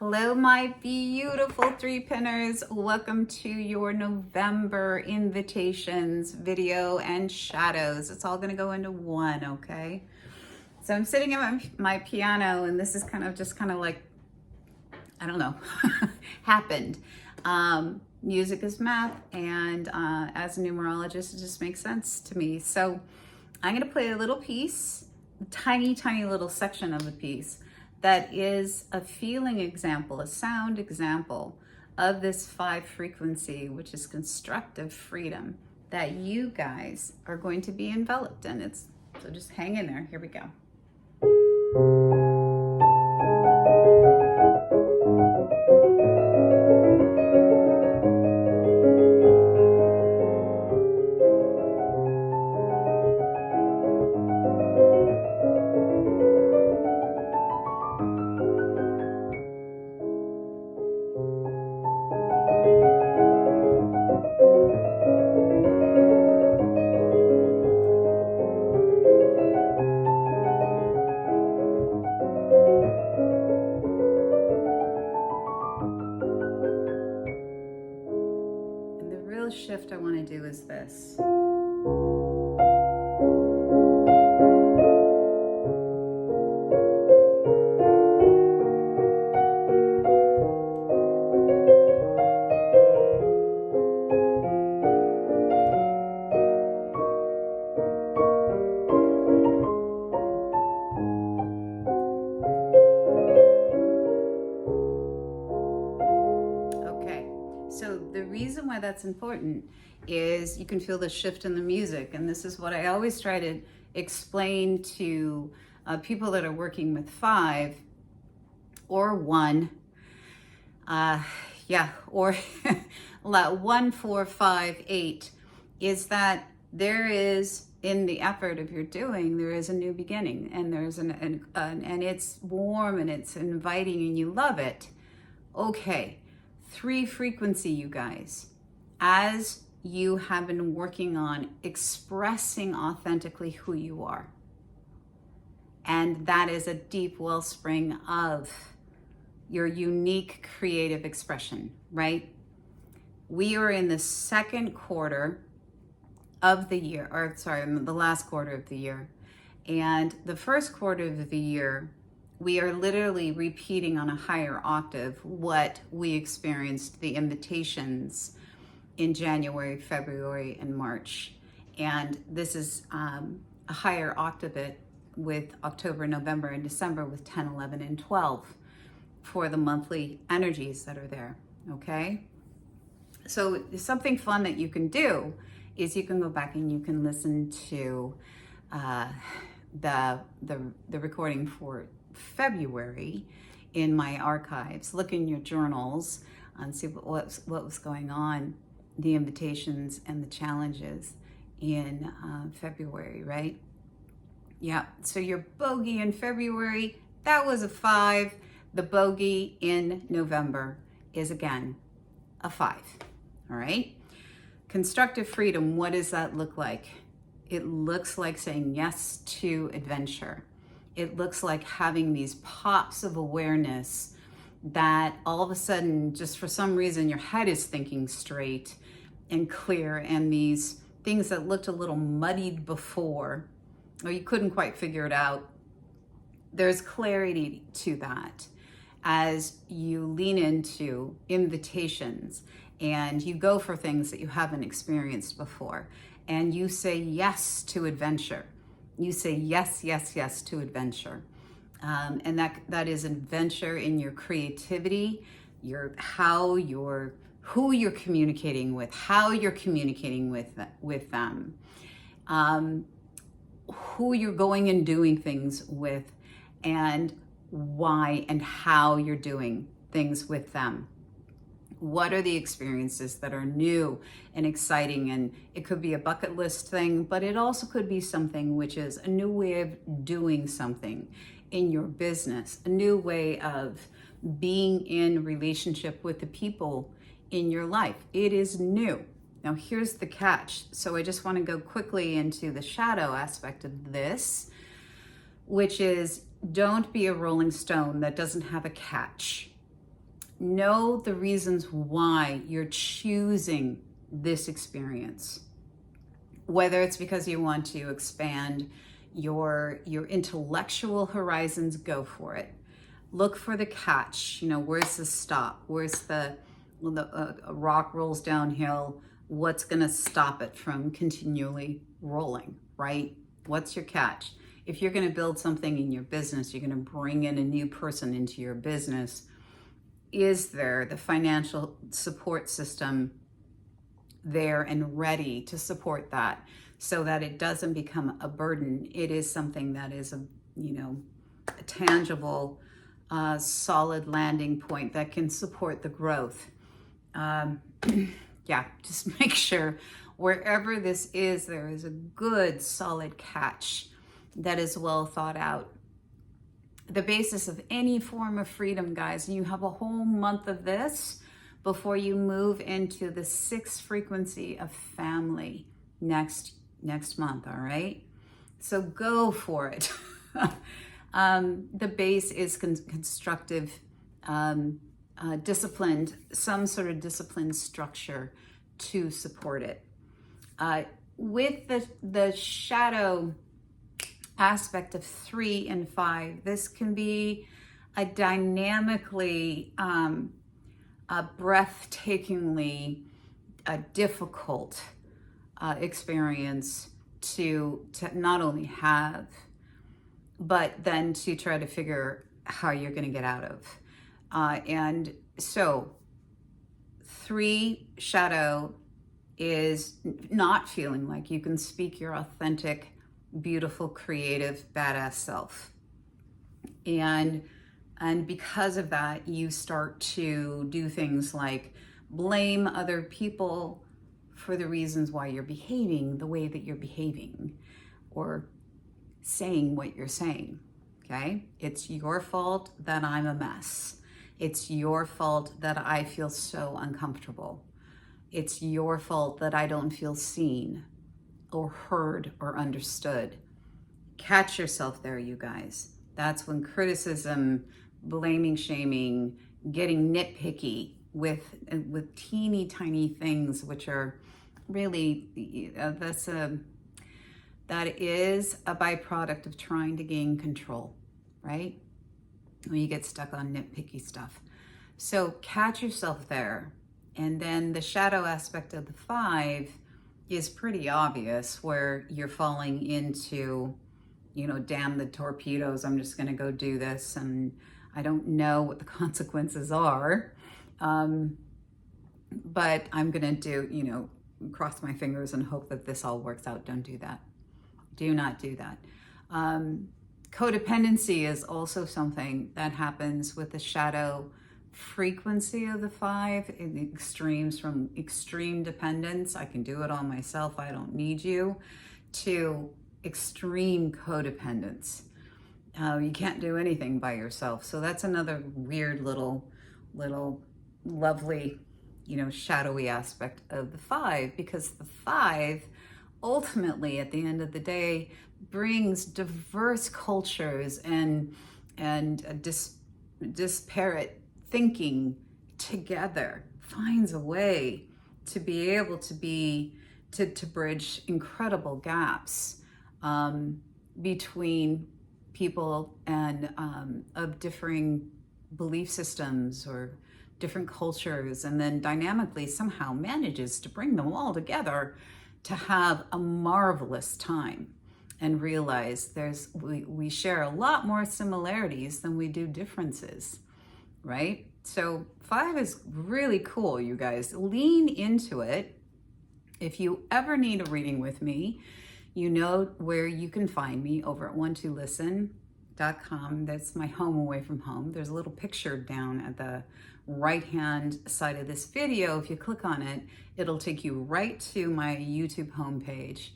Hello, my beautiful three pinners. Welcome to your November invitations video and shadows. It's all going to go into one, okay? So I'm sitting at my piano, and this is kind of like, I don't know, happened. Music is math, and as a numerologist, it just makes sense to me. So I'm going to play a little piece, a tiny little section of the piece that is a feeling example, a sound example of this 5 frequency, which is constructive freedom, that you guys are going to be enveloped in. So just hang in there. Here we go. Shift I want to do is this. So the reason why that's important is you can feel the shift in the music. And this is what I always try to explain to people that are working with 5 or 1. Or 1, 4, 5, 8, is that there is, in the effort of your doing, there is a new beginning, and there's and it's warm and it's inviting and you love it. Okay. 3 frequency, you guys, as you have been working on expressing authentically who you are. And that is a deep wellspring of your unique creative expression, right? We are in the second quarter of the year, the last quarter of the year. And the first quarter of the year, we are literally repeating on a higher octave what we experienced, the invitations in January, February, and March. And this is a higher octave with October, November, and December with 10, 11, and 12 for the monthly energies that are there, okay? So something fun that you can do is you can go back and you can listen to the recording for February in my archives. Look in your journals and see what was going on, the invitations and the challenges in February, right? Yeah, so your bogey in February, that was a 5. The bogey in November is again a 5, all right? Constructive freedom, what does that look like? It looks like saying yes to adventure. It looks like having these pops of awareness that all of a sudden, just for some reason, your head is thinking straight and clear, and these things that looked a little muddied before, or you couldn't quite figure it out, there's clarity to that as you lean into invitations and you go for things that you haven't experienced before, and you say yes to adventure. You say yes to adventure. And that is adventure in your creativity, who you're communicating with, how you're communicating with them, who you're going and doing things with, and why and how you're doing things with them. What are the experiences that are new and exciting? And it could be a bucket list thing, but it also could be something which is a new way of doing something in your business, a new way of being in relationship with the people in your life. It is new. Now here's the catch. So I just want to go quickly into the shadow aspect of this, which is don't be a rolling stone that doesn't have a catch. Know the reasons why you're choosing this experience. Whether it's because you want to expand your intellectual horizons, go for it. Look for the catch. You know, where's the stop? Where's the a rock rolls downhill? What's going to stop it from continually rolling, right? What's your catch? If you're going to build something in your business, you're going to bring in a new person into your business. Is there the financial support system there and ready to support that so that it doesn't become a burden? It is something that is a tangible, solid landing point that can support the growth. Yeah, just make sure wherever this is, there is a good solid catch that is well thought out. The basis of any form of freedom, guys, and you have a whole month of this before you move into the 6th frequency of family next month, all right? So go for it. The base is constructive, disciplined, some sort of disciplined structure to support it. With the shadow aspect of 3 and 5, this can be a dynamically, breathtakingly difficult experience to not only have, but then to try to figure how you're going to get out of. And so 3 shadow is not feeling like you can speak your authentic, beautiful, creative, badass self. And because of that, you start to do things like blame other people for the reasons why you're behaving the way that you're behaving, or saying what you're saying, okay? It's your fault that I'm a mess. It's your fault that I feel so uncomfortable. It's your fault that I don't feel seen or heard or understood. Catch yourself there, you guys. That's when criticism, blaming, shaming, getting nitpicky with teeny tiny things, which are really, that is a byproduct of trying to gain control, right? When you get stuck on nitpicky stuff. So catch yourself there. And then the shadow aspect of the 5 is pretty obvious, where you're falling into, damn the torpedoes, I'm just going to go do this, and I don't know what the consequences are, but I'm going to do, cross my fingers and hope that this all works out. Don't do that. Do not do that. Codependency is also something that happens with the shadow frequency of the 5, in the extremes, from extreme dependence, I can do it all myself, I don't need you, to extreme codependence. You can't do anything by yourself. So that's another weird little lovely, shadowy aspect of the 5, because the 5 ultimately, at the end of the day, brings diverse cultures and disparate thinking together, finds a way to be able to bridge incredible gaps between people and of differing belief systems or different cultures, and then dynamically somehow manages to bring them all together to have a marvelous time, and realize we share a lot more similarities than we do differences, right? So 5 is really cool, you guys. Lean into it. If you ever need a reading with me, you know where you can find me, over at one2listen.com. That's my home away from home. There's a little picture down at the right-hand side of this video. If you click on it, it'll take you right to my YouTube homepage,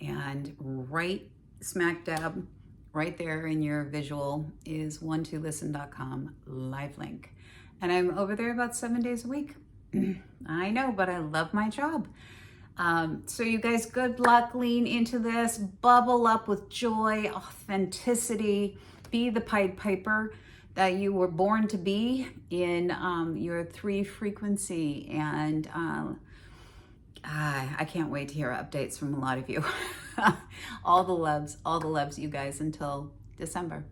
and right smack dab right there in your visual is one2listen.com live link. And I'm over there about 7 days a week. I know, but I love my job. So you guys, good luck. Lean into this. Bubble up with joy, authenticity. Be the Pied Piper. that you were born to be in your 3 frequency. And I can't wait to hear updates from a lot of you. All the loves, you guys, until December.